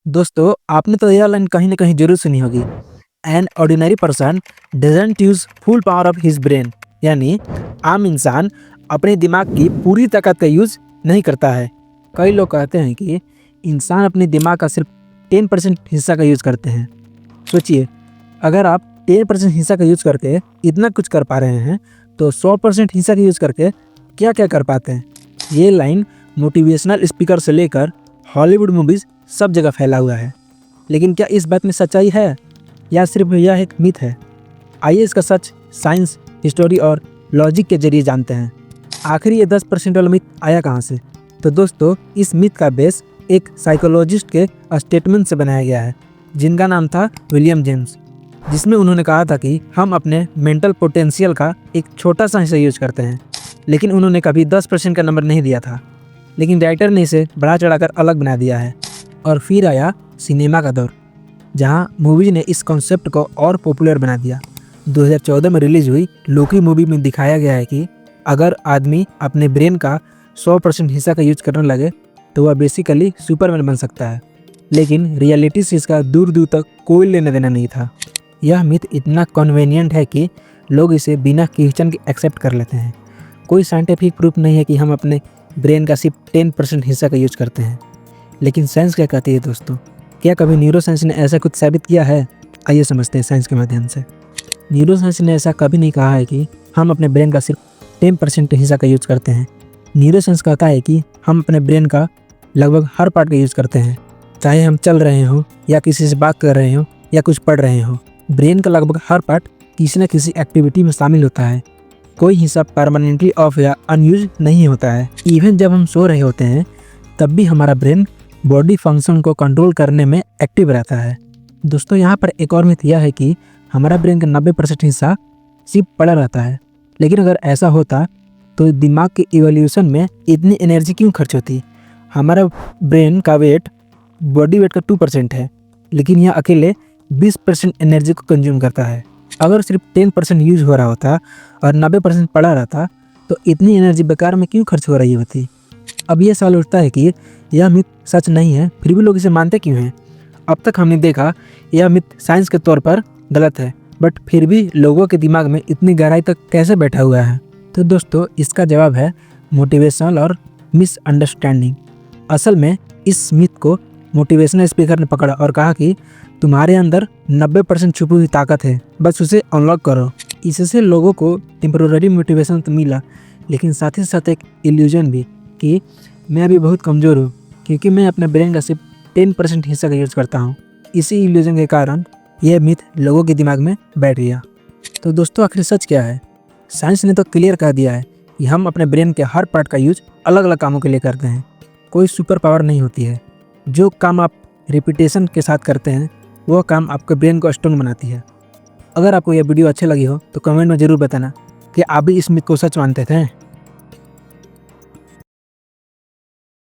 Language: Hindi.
दोस्तों, आपने तो यह लाइन कहीं न कहीं ज़रूर सुनी होगी। An ordinary person doesn't use full power of his brain. यानी आम इंसान अपने दिमाग की पूरी ताकत का यूज़ नहीं करता है। कई लोग कहते हैं कि इंसान अपने दिमाग का सिर्फ 10% हिस्सा का यूज़ करते हैं। सोचिए, अगर आप 10% हिस्सा का यूज़ करके इतना कुछ कर पा रहे हैं, तो 100% हिस्सा का यूज़ करके क्या-क्या कर पाते हैं। ये लाइन मोटिवेशनल स्पीकर से लेकर हॉलीवुड मूवीज़ सब जगह फैला हुआ है। लेकिन क्या इस बात में सच्चाई है या सिर्फ यह एक मिथ है? आइए इसका सच साइंस, हिस्टोरी और लॉजिक के जरिए जानते हैं। आखिर ये 10% वाला मिथ आया कहाँ से? तो दोस्तों, इस मिथ का बेस एक साइकोलॉजिस्ट के स्टेटमेंट से बनाया गया है, जिनका नाम था विलियम जेम्स, जिसमें उन्होंने कहा था कि हम अपने मेंटल पोटेंशियल का एक छोटा सा हिस्सा यूज करते हैं। लेकिन उन्होंने कभी 10% का नंबर नहीं दिया था। लेकिन राइटर ने इसे बढ़ा चढ़ाकर अलग बना दिया है। और फिर आया सिनेमा का दौर, जहां मूवीज ने इस कॉन्सेप्ट को और पॉपुलर बना दिया। 2014 में रिलीज हुई लोकी मूवी में दिखाया गया है कि अगर आदमी अपने ब्रेन का 100% हिस्सा का यूज करने लगे तो वह बेसिकली सुपरमैन बन सकता है। लेकिन रियलिटी से इसका दूर दूर तक कोई लेना देना नहीं था। यह मिथ इतना कन्वीनियंट है कि लोग इसे बिना क्वेश्चन के एक्सेप्ट कर लेते हैं। कोई साइंटिफिक प्रूफ नहीं है कि हम अपने ब्रेन का सिर्फ 10% हिस्सा का यूज करते हैं। लेकिन साइंस क्या कहती है दोस्तों? क्या कभी न्यूरोसाइंस ने ऐसा कुछ साबित किया है? आइए समझते हैं साइंस के माध्यम से। न्यूरोसाइंस ने ऐसा कभी नहीं कहा है कि हम अपने ब्रेन का सिर्फ 10% हिस्सा का यूज करते हैं। न्यूरोसाइंस कहता है कि हम अपने ब्रेन का लगभग हर पार्ट का यूज करते हैं, चाहे हम चल रहे हों या किसी से बात कर रहे हों या कुछ पढ़ रहे हों। ब्रेन का लगभग हर पार्ट किसी न किसी एक्टिविटी में शामिल होता है। कोई हिस्सा परमानेंटली ऑफ या अनयूज नहीं होता है। इवन जब हम सो रहे होते हैं तब भी हमारा ब्रेन बॉडी फंक्शन को कंट्रोल करने में एक्टिव रहता है। दोस्तों, यहाँ पर एक और मिथ यह है कि हमारा ब्रेन का 90% हिस्सा सिर्फ पड़ा रहता है। लेकिन अगर ऐसा होता तो दिमाग के इवोल्यूशन में इतनी एनर्जी क्यों खर्च होती? हमारा ब्रेन का वेट बॉडी वेट का 2% है, लेकिन यह अकेले 20% एनर्जी को कंज्यूम करता है। अगर सिर्फ 10% यूज हो रहा होता और 90% पड़ा रहता तो इतनी एनर्जी बेकार में क्यों खर्च हो रही होती? अब यह सवाल उठता है कि यह मिथ सच नहीं है, फिर भी लोग इसे मानते क्यों हैं? अब तक हमने देखा यह मिथ साइंस के तौर पर गलत है, बट फिर भी लोगों के दिमाग में इतनी गहराई तक कैसे बैठा हुआ है? तो दोस्तों, इसका जवाब है मोटिवेशनल और मिसअंडरस्टैंडिंग। असल में इस मिथ को मोटिवेशनल स्पीकर ने पकड़ा और कहा कि तुम्हारे अंदर 90% छुपी हुई ताकत है, बस उसे अनलॉक करो। इससे लोगों को टेम्पररी मोटिवेशन तो मिला, लेकिन साथ ही साथ एक इल्यूजन भी कि मैं अभी बहुत कमज़ोर हूँ क्योंकि मैं अपने ब्रेन का सिर्फ 10% हिस्सा का यूज़ करता हूँ। इसी इल्यूजन के कारण यह मिथ लोगों के दिमाग में बैठ गया। तो दोस्तों, आखिर सच क्या है? साइंस ने तो क्लियर कर दिया है कि हम अपने ब्रेन के हर पार्ट का यूज अलग अलग कामों के लिए करते हैं। कोई सुपर पावर नहीं होती है। जो काम आप रिपीटेशन के साथ करते हैं वह काम आपके ब्रेन को स्ट्रॉन्ग बनाती है। अगर आपको यह वीडियो अच्छी लगी हो तो कमेंट में ज़रूर बताना कि आप भी इस मिथ को सच मानते थे।